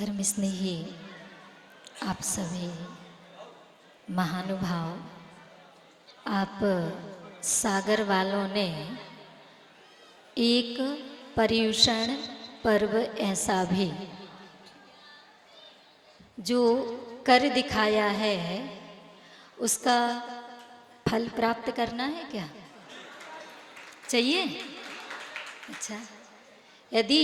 धर्म स्नेही आप सभी महानुभाव, आप सागर वालों ने एक पर्युषण पर्व ऐसा भी जो कर दिखाया है, उसका फल प्राप्त करना है क्या? चाहिए? अच्छा, यदि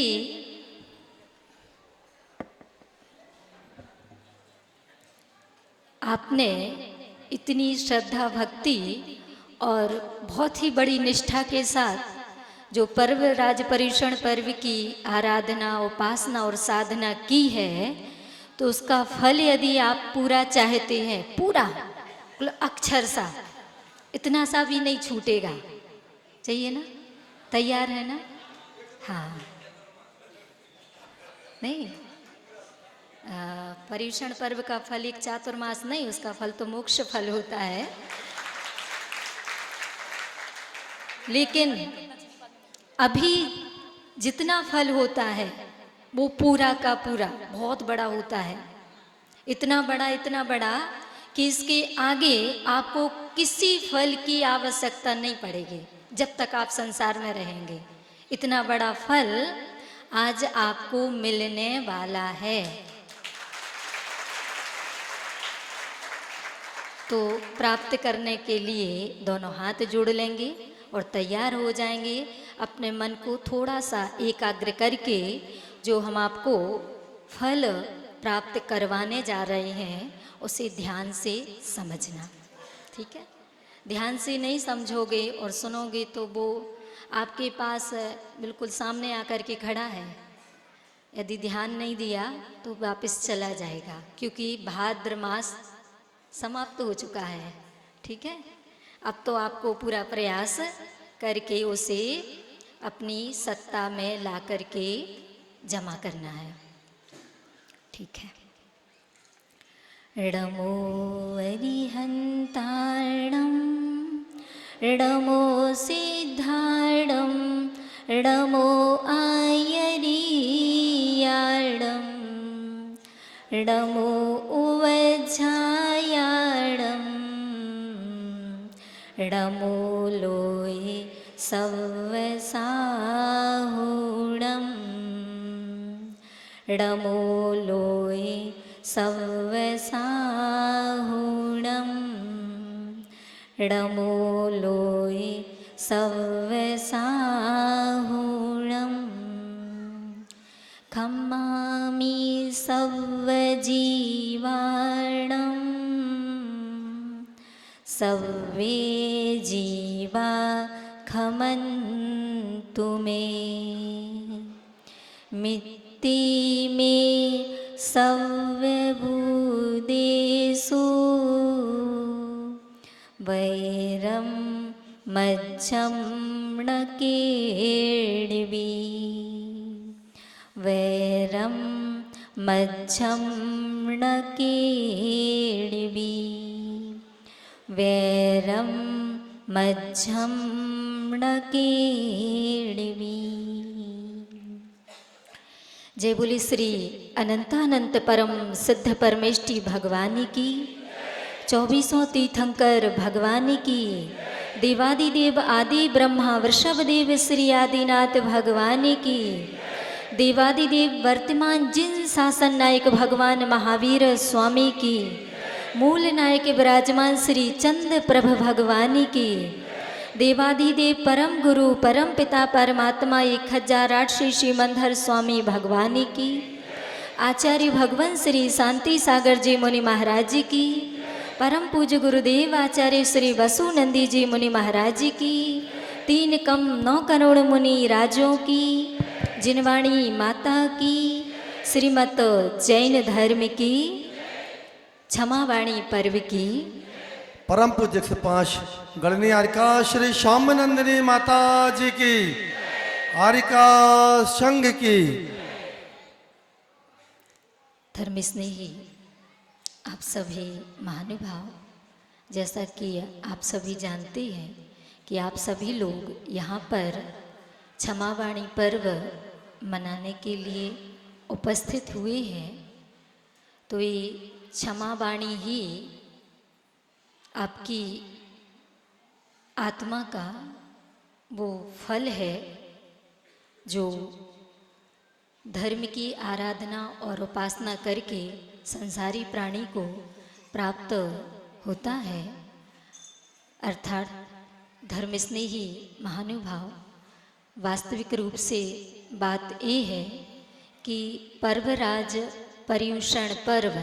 आपने इतनी श्रद्धा भक्ति और बहुत ही बड़ी निष्ठा के साथ जो पर्व राज पर्युषण पर्व की आराधना, उपासना और साधना की है, तो उसका फल यदि आप पूरा चाहते हैं, पूरा अक्षर सा, इतना सा भी नहीं छूटेगा, चाहिए ना? तैयार है ना? हाँ, नहीं, पर्युषण पर्व का फल एक चातुर्मास नहीं, उसका फल तो मोक्ष फल होता है। लेकिन अभी जितना फल होता है वो पूरा का पूरा बहुत बड़ा होता है, इतना बड़ा कि इसके आगे आपको किसी फल की आवश्यकता नहीं पड़ेगी जब तक आप संसार में रहेंगे। इतना बड़ा फल आज आपको मिलने वाला है। तो प्राप्त करने के लिए दोनों हाथ जोड़ लेंगे और तैयार हो जाएंगे, अपने मन को थोड़ा सा एकाग्र करके जो हम आपको फल प्राप्त करवाने जा रहे हैं उसे ध्यान से समझना, ठीक है? ध्यान से नहीं समझोगे और सुनोगे तो वो आपके पास बिल्कुल सामने आकर के खड़ा है। यदि ध्यान नहीं दिया तो वापस चला जाएगा, क्योंकि भाद्र मास समाप्त हो चुका है, ठीक है? अब तो आपको पूरा प्रयास करके उसे अपनी सत्ता में ला करके जमा करना है, ठीक है? णमो अरिहन्ताणं णमो सिद्धाणं णमो आयरीयाणं णमो उवज्झायाणं णमो लोये सव्वसाहुणं णमो लोये सव्वसाहुणं णमो लोये सव्वसाहुणं खम्मामि सव्वजीवाणं सव्वे जीवा खमन्तु मे मित्ति मे सव्वभूतेषु वैरं मज्झं न केळिवि वैरं मज्झं न केळिवि वैरं मज्झं न केळिवि। जय बोली श्री अनंतानंत परम सिद्ध परमेष्टि भगवान की, 2400 तीर्थंकर भगवान की, देवादिदेव आदि ब्रह्मा वृषभदेव श्री आदिनाथ भगवान की, देवादिदेव वर्तमान जिन शासन नायक भगवान महावीर स्वामी की, मूल नायक विराजमान श्री चंद्र प्रभ भगवान की, देवादिदेव परम गुरु परम पिता परमात्मा 1008 श्री श्रीमंधर स्वामी भगवान की, आचार्य भगवान श्री शांति सागर जी मुनि महाराज जी की, परम पूज्य गुरुदेव आचार्य श्री वसुनंदी जी मुनि महाराज जी की, 3 कम 9 करोड़ मुनि राजों की, जिनवाणी माता की, श्रीमत जैन धर्म की, क्षमावाणी पर्व की, परम पूज्य 105 गणनी आरिका श्री श्यामनंदिनी माता जी की, आरिका संघ की। धर्म स्नेही आप सभी महानुभाव, जैसा कि आप सभी जानते हैं कि आप सभी लोग यहाँ पर क्षमावाणी पर्व मनाने के लिए उपस्थित हुए हैं। तो ये क्षमा वाणी ही आपकी आत्मा का वो फल है जो धर्म की आराधना और उपासना करके संसारी प्राणी को प्राप्त होता है। अर्थात धर्म स्नेही महानुभाव, वास्तविक रूप से बात ये है कि पर्वराज पर्युषण पर्व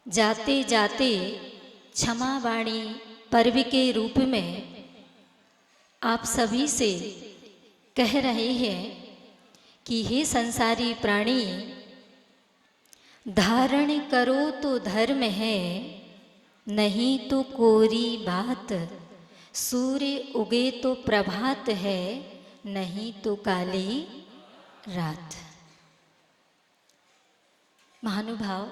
जाते जाते क्षमा वाणी पर्व के रूप में आप सभी से कह रहे हैं कि हे संसारी प्राणी, धारण करो तो धर्म है, नहीं तो कोरी बात, सूर्य उगे तो प्रभात है, नहीं तो काली रात। महानुभाव,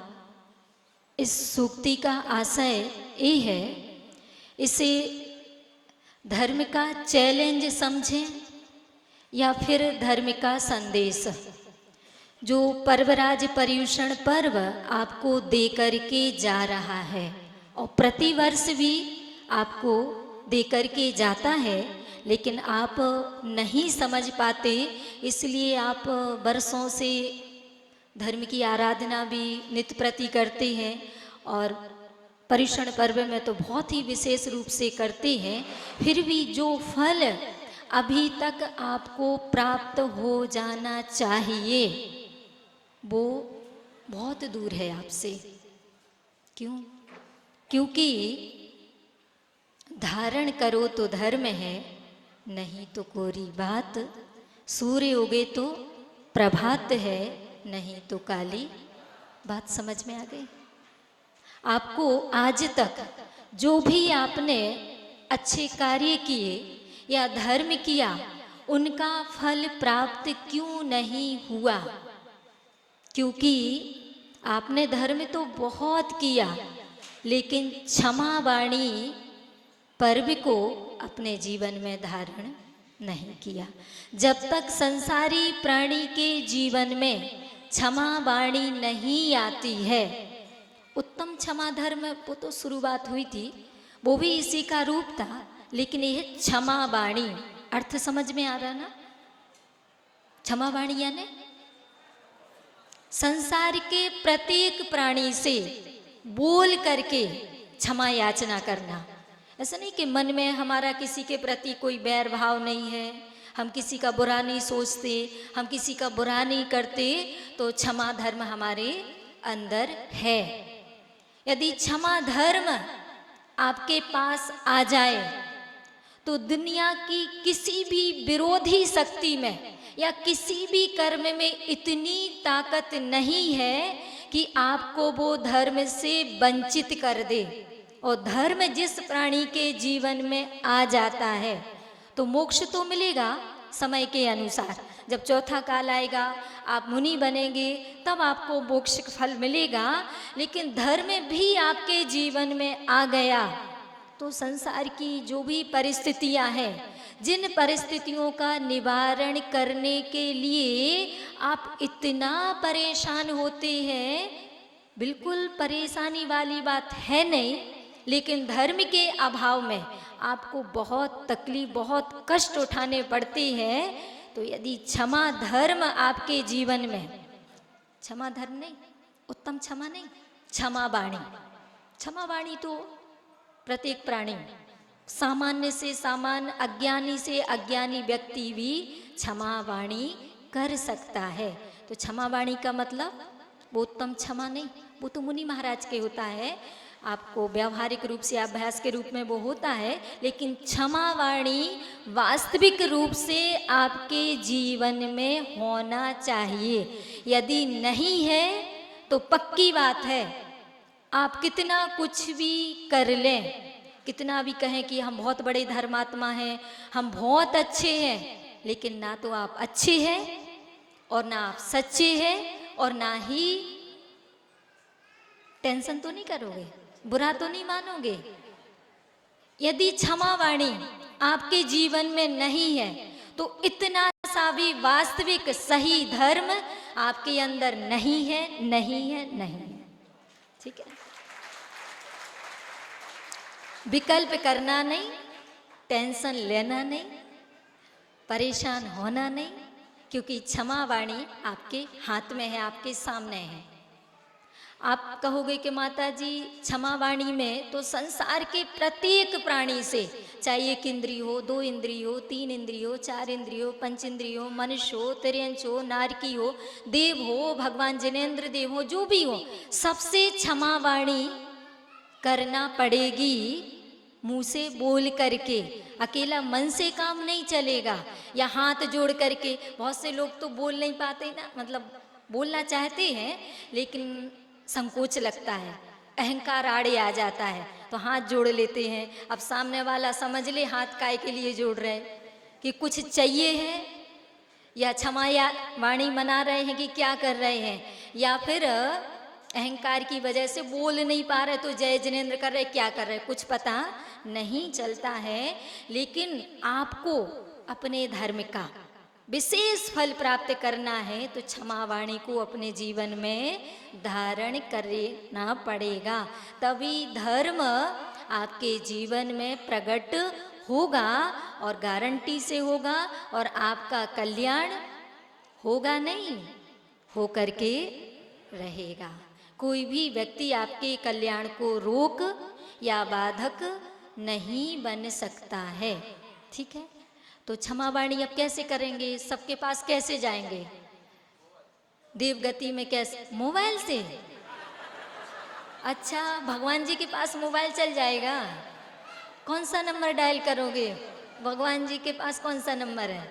इस सूक्ति का आशय ये है, इसे धर्म का चैलेंज समझें या फिर धर्म का संदेश। जो पर्वराज पर्युषण पर्व आपको दे करके जा रहा है और प्रतिवर्ष भी आपको दे करके जाता है, लेकिन आप नहीं समझ पाते, इसलिए आप वर्षों से धर्म की आराधना भी नित्य प्रति करते हैं और पर्युषण पर्व में तो बहुत ही विशेष रूप से करते हैं, फिर भी जो फल अभी तक आपको प्राप्त हो जाना चाहिए वो बहुत दूर है आपसे। क्यों? क्योंकि धारण करो तो धर्म है, नहीं तो कोरी बात, सूर्य उगे तो प्रभात है, नहीं तो काली। बात समझ में आ गई? आपको आज तक जो भी आपने अच्छे कार्य किए या धर्म किया, उनका फल प्राप्त क्यों नहीं हुआ? क्योंकि आपने धर्म तो बहुत किया, लेकिन क्षमा वाणी पर्व को अपने जीवन में धारण नहीं किया। जब तक संसारी प्राणी के जीवन में क्षमा वाणी नहीं आती है, उत्तम क्षमा धर्म वो तो शुरुआत हुई थी, वो भी इसी का रूप था, लेकिन यह क्षमा वाणी अर्थ समझ में आ रहा ना? क्षमा वाणी यानी संसार के प्रत्येक प्राणी से बोल करके क्षमा याचना करना। ऐसा नहीं कि मन में हमारा किसी के प्रति कोई बैर भाव नहीं है, हम किसी का बुरा नहीं सोचते, हम किसी का बुरा नहीं करते, तो क्षमा धर्म हमारे अंदर है। यदि क्षमा धर्म आपके पास आ जाए तो दुनिया की किसी भी विरोधी शक्ति में या किसी भी कर्म में इतनी ताकत नहीं है कि आपको वो धर्म से वंचित कर दे। और धर्म जिस प्राणी के जीवन में आ जाता है तो मोक्ष तो मिलेगा समय के अनुसार। जब चौथा काल आएगा, आप मुनि बनेंगे, तब आपको मोक्ष फल मिलेगा। लेकिन धर्म भी आपके जीवन में आ गया तो संसार की जो भी परिस्थितियां हैं, जिन परिस्थितियों का निवारण करने के लिए आप इतना परेशान होते हैं, बिल्कुल परेशानी वाली बात है नहीं, लेकिन धर्म के अभाव में आपको बहुत तकलीफ, बहुत कष्ट उठाने पड़ते हैं। तो यदि क्षमा धर्म आपके जीवन में, क्षमा धर्म नहीं, उत्तम क्षमा नहीं, क्षमा वाणी। क्षमा वाणी तो प्रत्येक प्राणी, सामान्य से सामान्य, अज्ञानी से अज्ञानी व्यक्ति भी क्षमा वाणी कर सकता है। तो क्षमा वाणी का मतलब वो उत्तम क्षमा नहीं, वो तो मुनि महाराज के होता है, आपको व्यावहारिक रूप से अभ्यास के रूप में वो होता है। लेकिन क्षमा वाणी वास्तविक रूप से आपके जीवन में होना चाहिए। यदि नहीं है तो पक्की बात है, आप कितना कुछ भी कर लें, कितना भी कहें कि हम बहुत बड़े धर्मात्मा हैं, हम बहुत अच्छे हैं, लेकिन ना तो आप अच्छे हैं और ना आप सच्चे हैं और ना ही टेंशन तो नहीं करोगे, बुरा तो नहीं मानोगे। यदि क्षमा वाणी आपके जीवन में नहीं है तो इतना सा भी वास्तविक सही धर्म आपके अंदर नहीं है, नहीं है, नहीं है। ठीक है। विकल्प करना नहीं, टेंशन लेना नहीं, परेशान होना नहीं, क्योंकि क्षमा वाणी आपके हाथ में है, आपके सामने है। आप कहोगे कि माता जी क्षमा वाणी में तो संसार के प्रत्येक प्राणी से, चाहे एक इंद्रिय हो, दो इंद्रिय हो, तीन इंद्रिय हो, चार इंद्रिय हो, पंच इंद्रिय हो, मनुष्य हो, तिर्यंच हो, नारकी हो, देव हो, भगवान जिनेंद्र देव हो, जो भी हो, सबसे क्षमा वाणी करना पड़ेगी। मुंह से बोल करके, अकेला मन से काम नहीं चलेगा, या हाथ जोड़ करके। बहुत से लोग तो बोल नहीं पाते ना, मतलब बोलना चाहते हैं लेकिन संकोच लगता है, अहंकार आड़े आ जाता है, तो हाथ जोड़ लेते हैं। अब सामने वाला समझ ले हाथ काय के लिए जोड़ रहे, कि कुछ चाहिए है, या क्षमा या वाणी मना रहे हैं कि क्या कर रहे हैं, या फिर अहंकार की वजह से बोल नहीं पा रहे तो जय जिनेंद्र कर रहे, क्या कर रहे, कुछ पता नहीं चलता है। लेकिन आपको अपने धर्म का विशेष फल प्राप्त करना है तो क्षमा वाणी को अपने जीवन में धारण करना पड़ेगा, तभी धर्म आपके जीवन में प्रकट होगा, और गारंटी से होगा, और आपका कल्याण होगा नहीं, हो करके रहेगा। कोई भी व्यक्ति आपके कल्याण को रोक या बाधक नहीं बन सकता है। ठीक है, तो क्षमा वाणी अब कैसे करेंगे, सबके पास कैसे जाएंगे, देवगति में कैसे, मोबाइल से? अच्छा, भगवान जी के पास मोबाइल चल जाएगा? कौन सा नंबर डायल करोगे? भगवान जी के पास कौन सा नंबर है?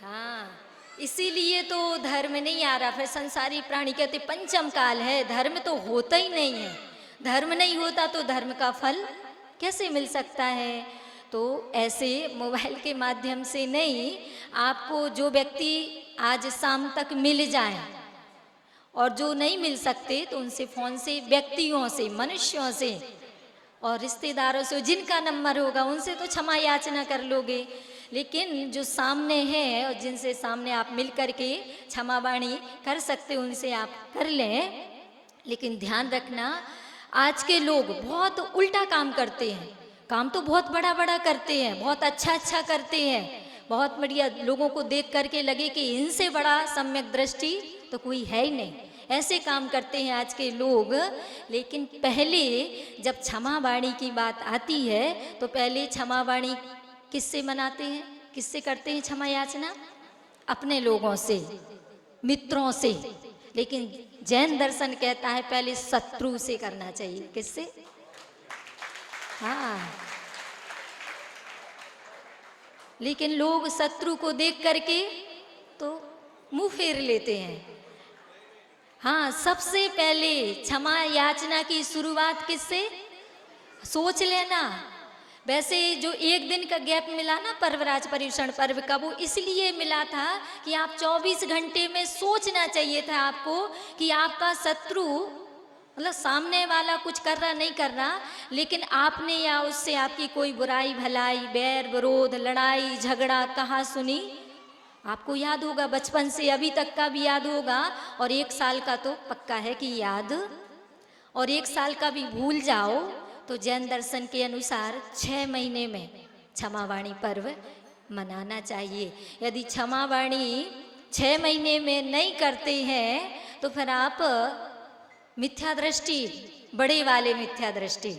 हाँ, इसीलिए तो धर्म नहीं आ रहा। फिर संसारी प्राणी कहते पंचम काल है, धर्म तो होता ही नहीं है। धर्म नहीं होता तो धर्म का फल कैसे मिल सकता है? तो ऐसे मोबाइल के माध्यम से नहीं, आपको जो व्यक्ति आज शाम तक मिल जाए, और जो नहीं मिल सकते तो उनसे फोन से, व्यक्तियों से, मनुष्यों से और रिश्तेदारों से, जिनका नंबर होगा उनसे तो क्षमा याचना कर लोगे। लेकिन जो सामने है और जिनसे सामने आप मिल करके क्षमा वाणी कर सकते, उनसे आप कर लें। लेकिन ध्यान रखना, आज के लोग बहुत उल्टा काम करते हैं। काम तो बहुत बड़ा बड़ा करते हैं, बहुत अच्छा अच्छा करते हैं, बहुत बढ़िया, लोगों को देख करके लगे कि इनसे बड़ा सम्यक दृष्टि तो कोई है ही नहीं, ऐसे काम करते हैं आज के लोग। लेकिन पहले जब क्षमा वाणी की बात आती है तो पहले क्षमा वाणी किससे मनाते हैं, किससे करते हैं क्षमा याचना? अपने लोगों से, मित्रों से। लेकिन जैन दर्शन कहता है पहले शत्रु से करना चाहिए। किससे? हाँ, लेकिन लोग शत्रु को देख करके तो मुंह फेर लेते हैं। हाँ, सबसे पहले क्षमा याचना की शुरुआत किससे? सोच लेना। वैसे जो एक दिन का गैप मिला ना पर्वराज पर्युषण पर्व का, वो इसलिए मिला था कि आप 24 घंटे में सोचना चाहिए था आपको कि आपका शत्रु, मतलब सामने वाला कुछ कर रहा नहीं कर रहा, लेकिन आपने या उससे आपकी कोई बुराई भलाई, बैर विरोध, लड़ाई झगड़ा कहाँ सुनी? आपको याद होगा, बचपन से अभी तक का भी याद होगा, और 1 साल का तो पक्का है कि याद, और 1 साल का भी भूल जाओ तो जैन दर्शन के अनुसार 6 महीने में क्षमावाणी पर्व मनाना चाहिए। यदि क्षमावाणी 6 महीने में नहीं करते हैं तो फिर आप मिथ्या दृष्टि, बड़े वाले मिथ्या दृष्टि,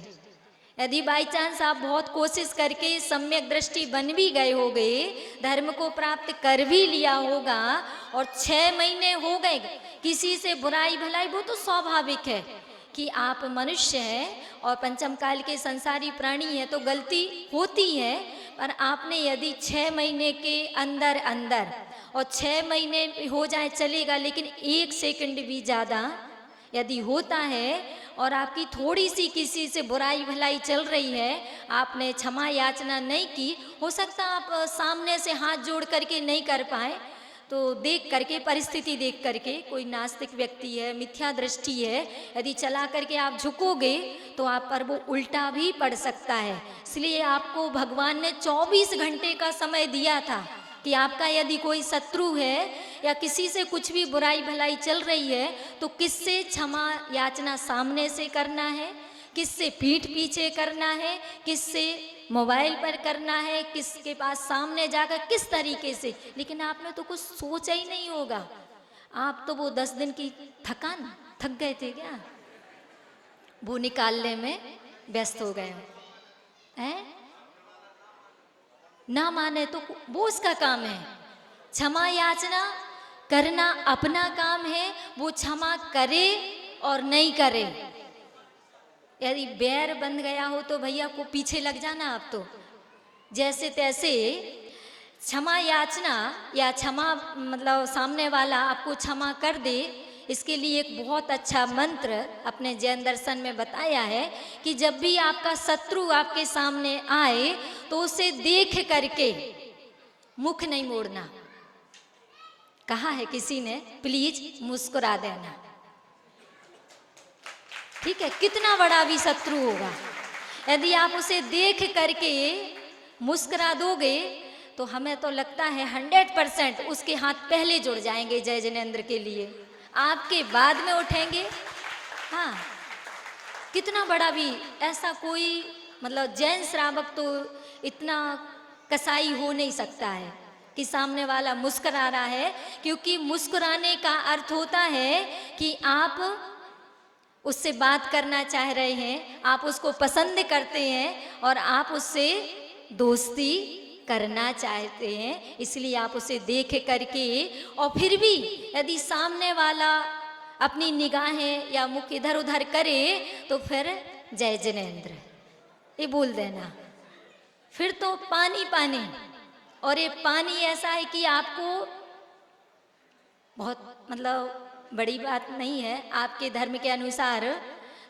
यदि बाई चांस आप बहुत कोशिश करके सम्यक दृष्टि बन भी गए हो गए, धर्म को प्राप्त कर भी लिया होगा, और 6 महीने हो गए किसी से बुराई भलाई, वो तो स्वाभाविक है कि आप मनुष्य हैं और पंचम काल के संसारी प्राणी हैं, तो गलती होती है। पर आपने यदि 6 महीने के अंदर अंदर, और 6 महीने हो जाए चलेगा, लेकिन 1 सेकंड भी ज़्यादा यदि होता है और आपकी थोड़ी सी किसी से बुराई भलाई चल रही है, आपने क्षमा याचना नहीं की, हो सकता आप सामने से हाथ जोड़ करके नहीं कर पाए, तो देख करके, परिस्थिति देख करके, कोई नास्तिक व्यक्ति है, मिथ्या दृष्टि है, यदि चला करके आप झुकोगे तो आप पर वो उल्टा भी पड़ सकता है। इसलिए आपको भगवान ने 24 घंटे का समय दिया था कि आपका यदि कोई शत्रु है या किसी से कुछ भी बुराई भलाई चल रही है तो किससे क्षमा याचना सामने से करना है, किससे पीठ पीछे करना है, किससे मोबाइल पर करना है, किसके पास सामने जाकर किस तरीके से। लेकिन आपने तो कुछ सोचा ही नहीं होगा। आप तो वो 10 दिन की थकान थक गए थे क्या, वो निकालने में व्यस्त हो गए हैं। ना माने तो वो उसका काम है। क्षमा याचना करना अपना काम है, वो क्षमा करे और नहीं करे। यदि बैर बंध गया हो तो भैया को पीछे लग जाना आप तो। जैसे तैसे क्षमा याचना या क्षमा मतलब सामने वाला आपको क्षमा कर दे, इसके लिए एक बहुत अच्छा मंत्र अपने जैन दर्शन में बताया है कि जब भी आपका शत्रु आपके सामने आए तो उसे देख करके मुख नहीं मोड़ना। कहा है किसी ने, प्लीज मुस्कुरा देना। ठीक है, कितना बड़ा भी शत्रु होगा, यदि आप उसे देख करके मुस्कुरा दोगे तो हमें तो लगता है 100% उसके हाथ पहले जुड़ जाएंगे जय जिनेंद्र के लिए, आपके बाद में उठेंगे। हाँ, कितना बड़ा भी ऐसा कोई मतलब जैन श्रावक तो इतना कसाई हो नहीं सकता है कि सामने वाला मुस्कुरा रहा है, क्योंकि मुस्कुराने का अर्थ होता है कि आप उससे बात करना चाह रहे हैं, आप उसको पसंद करते हैं और आप उससे दोस्ती करना चाहते हैं। इसलिए आप उसे देख करके, और फिर भी यदि सामने वाला अपनी निगाहें या मुख इधर उधर करे तो फिर जय जिनेंद्र ये बोल देना, फिर तो पानी पानी। और ये पानी ऐसा है कि आपको बहुत मतलब बड़ी बात नहीं है, आपके धर्म के अनुसार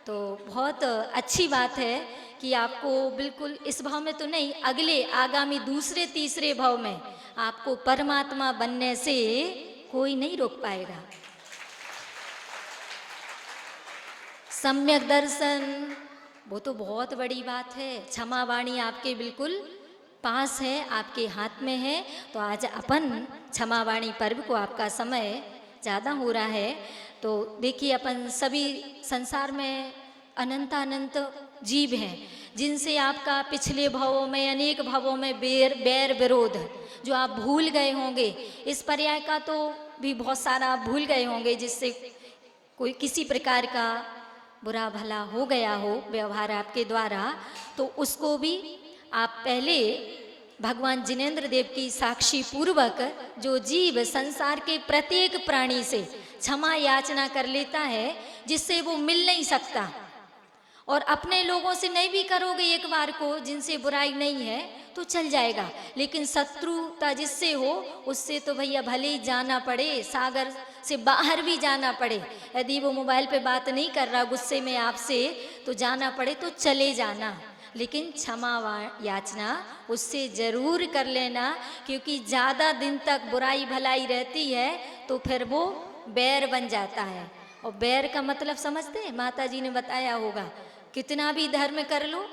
तो बहुत अच्छी बात है कि आपको बिल्कुल इस भाव में तो नहीं, अगले आगामी दूसरे तीसरे भाव में आपको परमात्मा बनने से कोई नहीं रोक पाएगा। सम्यक दर्शन वो तो बहुत बड़ी बात है। क्षमा वाणी आपके बिल्कुल पास है, आपके हाथ में है। तो आज अपन क्षमा वाणी पर्व को, आपका समय ज़्यादा हो रहा है तो देखिए, अपन सभी संसार में अनंत जीव हैं जिनसे आपका पिछले भावों में, अनेक भावों में बैर विरोध जो आप भूल गए होंगे, इस पर्याय का तो भी बहुत सारा आप भूल गए होंगे, जिससे कोई किसी प्रकार का बुरा भला हो गया हो व्यवहार आपके द्वारा, तो उसको भी आप पहले भगवान जिनेंद्र देव की साक्षी पूर्वक जो जीव संसार के प्रत्येक प्राणी से क्षमा याचना कर लेता है, जिससे वो मिल नहीं सकता, और अपने लोगों से नहीं भी करोगे एक बार को, जिनसे बुराई नहीं है तो चल जाएगा, लेकिन शत्रुता जिससे हो उससे तो भैया भले ही जाना पड़े, सागर से बाहर भी जाना पड़े। यदि वो मोबाइल पे बात नहीं कर रहा गुस्से में आपसे, तो जाना पड़े तो चले जाना, लेकिन क्षमा याचना उससे जरूर कर लेना, क्योंकि ज़्यादा दिन तक बुराई भलाई रहती है तो फिर वो बैर बन जाता है। और बैर का मतलब समझते हैं, माता जी ने बताया होगा, कितना भी धर्म कर लो,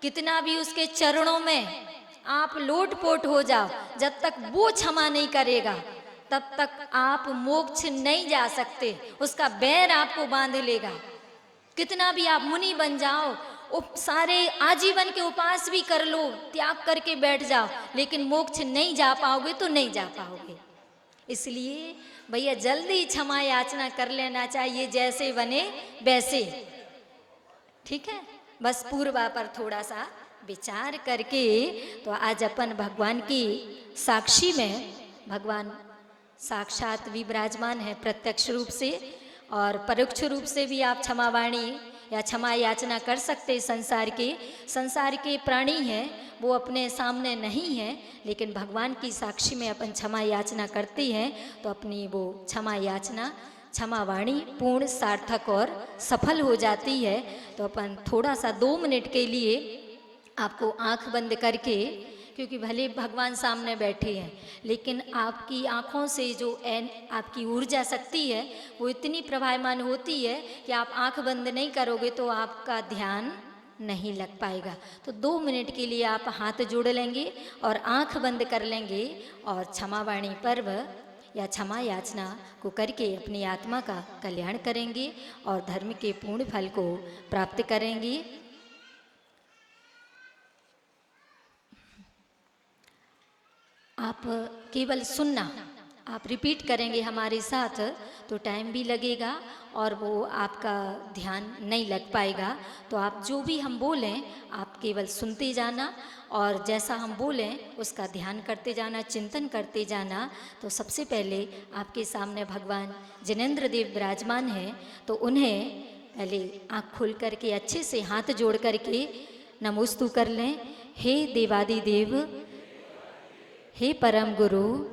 कितना भी उसके चरणों में आप लोट पोट हो जाओ, जब तक वो क्षमा नहीं करेगा तब तक आप मोक्ष नहीं जा सकते, उसका बैर आपको बांध लेगा। कितना भी आप मुनि बन जाओ, सारे आजीवन के उपास भी कर लो, त्याग करके बैठ जाओ, लेकिन मोक्ष नहीं जा पाओगे तो नहीं जा पाओगे। इसलिए भैया जल्दी क्षमा याचना कर लेना चाहिए, जैसे बने वैसे। ठीक है, बस पूर्वा पर थोड़ा सा विचार करके तो आज अपन भगवान की साक्षी में, भगवान साक्षात विराजमान है प्रत्यक्ष रूप से, और परोक्ष रूप से भी आप क्षमा वाणी या क्षमा याचना कर सकते। संसार के प्राणी हैं वो अपने सामने नहीं है, लेकिन भगवान की साक्षी में अपन क्षमा याचना करते हैं तो अपनी वो क्षमा याचना, क्षमा वाणी पूर्ण, सार्थक और सफल हो जाती है। तो अपन थोड़ा सा 2 मिनट के लिए आपको आंख बंद करके, क्योंकि भले भगवान सामने बैठे हैं, लेकिन आपकी आँखों से जो आपकी ऊर्जा शक्ति है वो इतनी प्रभावमान होती है कि आप आँख बंद नहीं करोगे तो आपका ध्यान नहीं लग पाएगा। तो 2 मिनट के लिए आप हाथ जोड़ लेंगे और आँख बंद कर लेंगे और क्षमा वाणी पर्व या क्षमा याचना को करके अपनी आत्मा का कल्याण करेंगे और धर्म के पूर्ण फल को प्राप्त करेंगे। आप केवल सुनना, आप रिपीट करेंगे हमारे साथ तो टाइम भी लगेगा और वो आपका ध्यान नहीं लग पाएगा। तो आप जो भी हम बोलें आप केवल सुनते जाना और जैसा हम बोलें उसका ध्यान करते जाना, चिंतन करते जाना। तो सबसे पहले आपके सामने भगवान जिनेंद्र देव विराजमान हैं, तो उन्हें पहले आँख खोल करके अच्छे से हाथ जोड़ करके नमोस्तु कर लें। हे देवादिदेव, हे परम गुरु,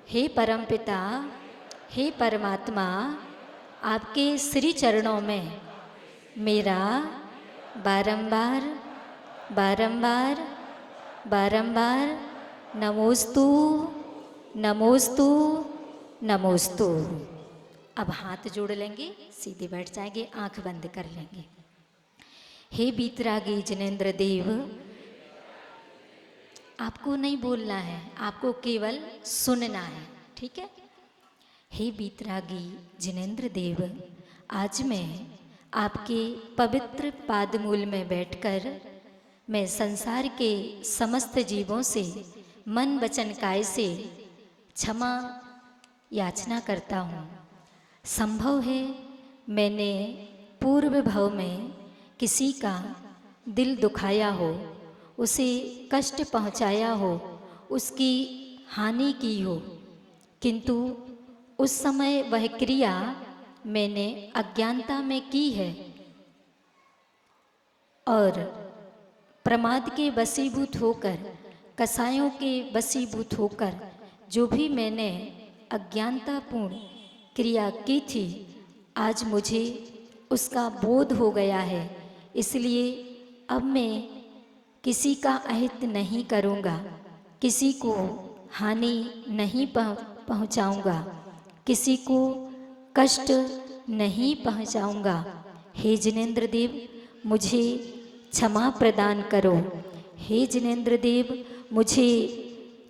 हे परम पिता, हे परमात्मा, आपके श्री चरणों में मेरा बारंबार बारंबार बारंबार नमोस्तु नमोस्तु नमोस्तु। अब हाथ जोड़ लेंगे, सीधे बैठ जाएंगे, आंख बंद कर लेंगे। हे बीतरागी जिनेंद्र देव, आपको नहीं बोलना है, आपको केवल सुनना है, ठीक है। हे बीतरागी जिनेंद्र देव, आज मैं आपके पवित्र पादमूल में बैठकर मैं संसार के समस्त जीवों से मन वचन काय से क्षमा याचना करता हूँ। संभव है मैंने पूर्व भव में किसी का दिल दुखाया हो, उसे कष्ट पहुँचाया हो, उसकी हानि की हो, किंतु उस समय वह क्रिया मैंने अज्ञानता में की है और प्रमाद के वशीभूत होकर, कसायों के वशीभूत होकर जो भी मैंने अज्ञानतापूर्ण क्रिया की थी, आज मुझे उसका बोध हो गया है। इसलिए अब मैं किसी का अहित नहीं करूँगा, किसी को हानि नहीं पहुँचाऊँगा, किसी को कष्ट नहीं पहुँचाऊँगा। हे जिनेंद्र देव, मुझे क्षमा प्रदान करो। हे जिनेंद्र देव, मुझे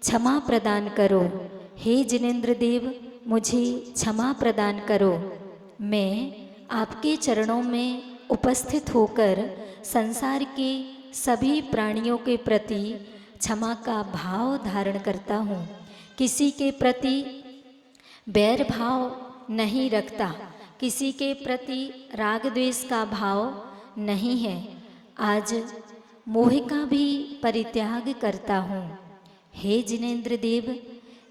क्षमा प्रदान करो। हे जिनेंद्र देव, मुझे क्षमा प्रदान करो। मैं आपके चरणों में उपस्थित होकर संसार के सभी प्राणियों के प्रति क्षमा का भाव धारण करता हूँ। किसी के प्रति बैर भाव नहीं रखता, किसी के प्रति राग द्वेष का भाव नहीं है। आज मोह का भी परित्याग करता हूँ। हे जिनेंद्र देव,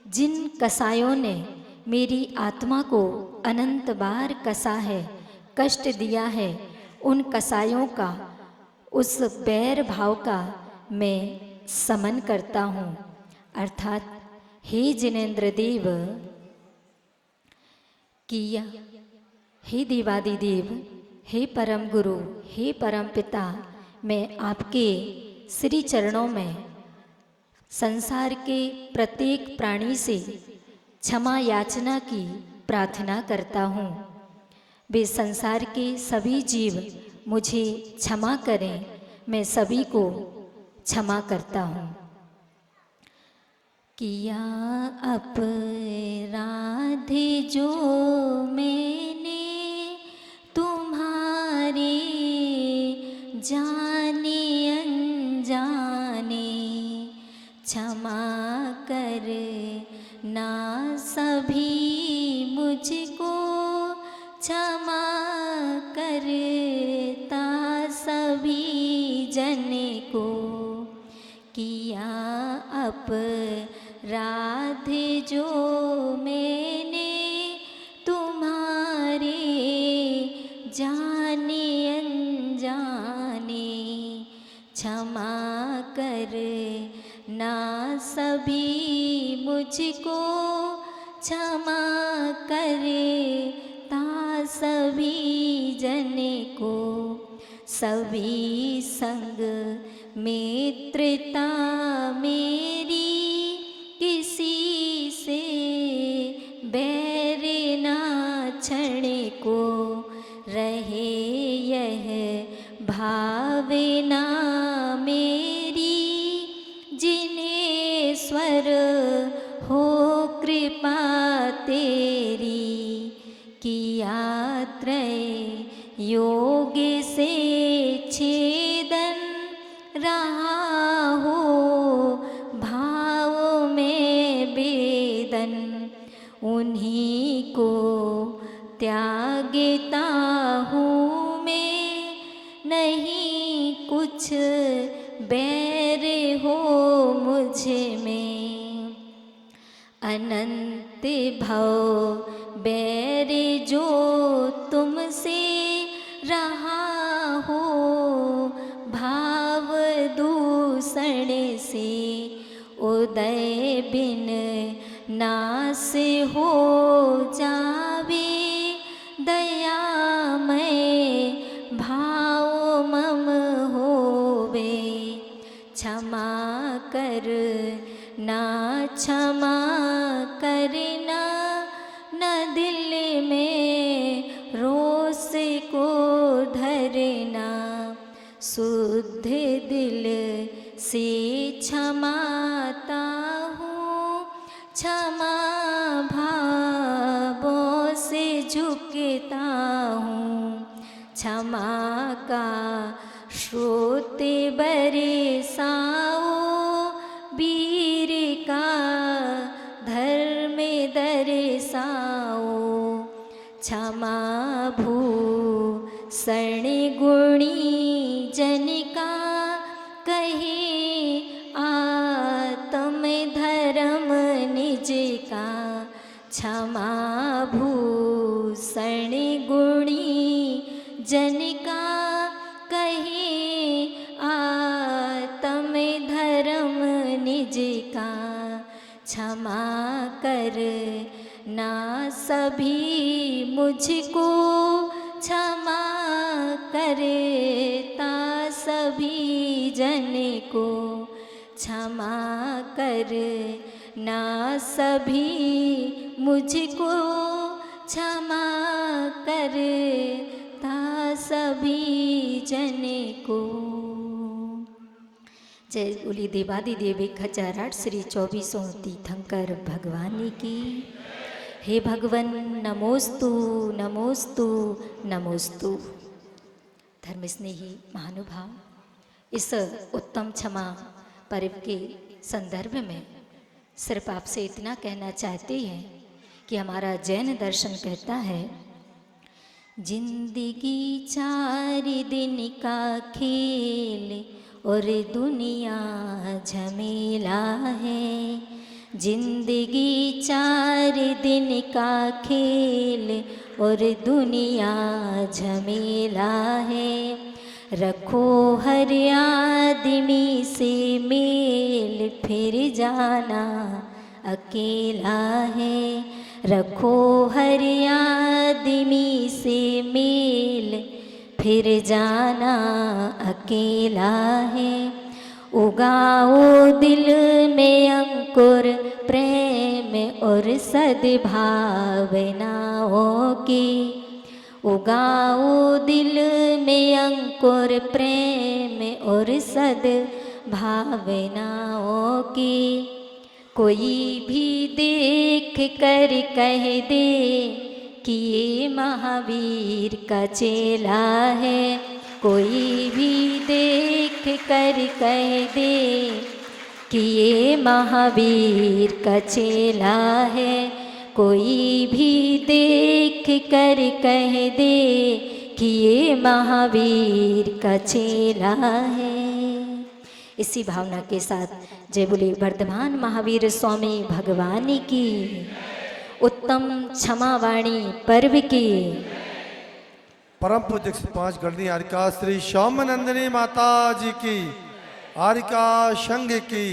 जिन कसायों ने मेरी आत्मा को अनंत बार कसा है, कष्ट दिया है, उन कसायों का, उस बैर भाव का मैं समन करता हूँ। अर्थात हे जिनेंद्र देव, किया हे देवादिदेव, हे परम गुरु, हे परम पिता, मैं आपके श्री चरणों में संसार के प्रत्येक प्राणी से क्षमा याचना की प्रार्थना करता हूँ। वे संसार के सभी जीव मुझे क्षमा करें, मैं सभी को क्षमा करता हूँ। किया अपराध जो मैंने तुम्हारे जाने अनजाने, क्षमा कर ना सभी मुझको, क्षमा करता सभी जन को। किया अपराध जो मैंने तुम्हारे जाने अनजाने, क्षमा कर ना सभी मुझको, क्षमा करता सभी जन को। सभी संग मित्रता मेरी, किसी से बैर ना क्षण को रहे, यह भावना मेरी, जिनेश्वर हो कृपा तेरी किया त्रय योग से छेदन, रहा हो भाव में वेदन, उन्हीं को त्यागता हूँ मैं, नहीं कुछ बैर हो मुझ में। अनंत भव बैर जो तुमसे रहा हो, भाव दूषण से उदय बिन नास हो जावे, दयामय भाव मम होवे। क्षमा कर ना क्षमा करना, न दिल में रोष को धरना, शुद्ध दिल से क्षमाता हूँ, क्षमा भावों से झुकता हूँ। क्षमा का स्रोत बरसाओ, वीर का धर्म दर्शाओ। क्षमा भूषण गुणी जन का, कहे आत्म धर्म निज का। क्षमा भूषण गुणी जन का, कहे आत्म धर्म निज का। क्षमा कर ना सभी मुझको, क्षमा करता सभी जन को। क्षमा कर ना सभी मुझको, क्षमा करता सभी जन को। जय बोली देवादिदेव 1008 श्री 24 तीर्थंकर भगवान की। हे भगवन नमोस्तु नमोस्तु नमोस्तु। धर्म स्नेही महानुभाव, इस उत्तम क्षमा पर्व के संदर्भ में सिर्फ आपसे इतना कहना चाहते हैं कि हमारा जैन दर्शन कहता है, जिंदगी 4 दिन का खेल और दुनिया झमेला है। जिंदगी 4 दिन का खेल और दुनिया झमेला है। रखो हर आदमी से मेल, फिर जाना अकेला है। रखो हर आदमी से मेल, फिर जाना अकेला है। उगाओ दिल में अंकुर प्रेम और सद्भावनाओं की। उगाओ दिल में अंकुर प्रेम और सद्भावनाओं की। कोई भी देख कर कह दे कि ये महावीर का चेला है। कोई भी देख कर कह दे कि ये महावीर का चेला है। कोई भी देख कर कह दे कि ये महावीर का चेला है। इसी भावना के साथ जय बोले वर्धमान महावीर स्वामी भगवान की। उत्तम क्षमावाणी पर्व की। परम पूज्य 105 गणनी आरिका श्री श्यामानंदिनी माता जी की, आरिका संघ की